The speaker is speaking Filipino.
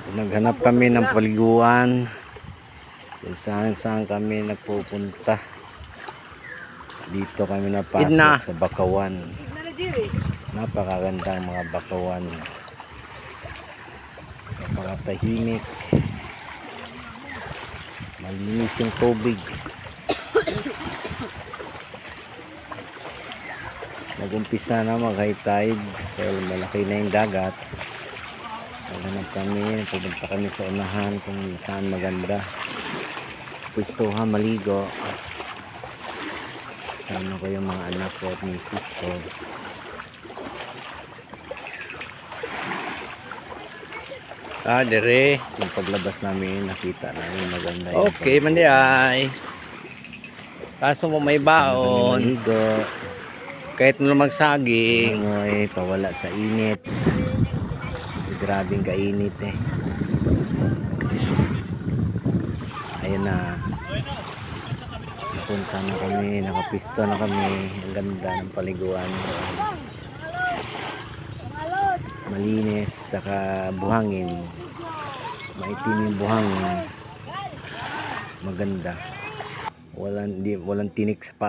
Naghanap kami ng paliguan kung saan kami nagpupunta. Dito kami napasok sa Bakawan. Napakagandang mga bakawan, napakatahimik, malinis yung tubig. Nag-umpisa na mag-high tide dahil malaki na yung dagat. Naghanap kami, pupunta kami sa unahan kung saan maganda gustuhan maligo. Sama ko yung mga anak ko at misis ko. Dire yung paglabas namin nakita namin maganda yung okay mandi ay kaso mo may baon maligo kahit mo magsaging ay pawala sa init. Grabing kainit eh. Ayun na, napunta na kami, nakapisto na kami. Ang ganda ng paliguan, malinis, saka buhangin, maitim yung buhangin, maganda, walang tinik sa paa.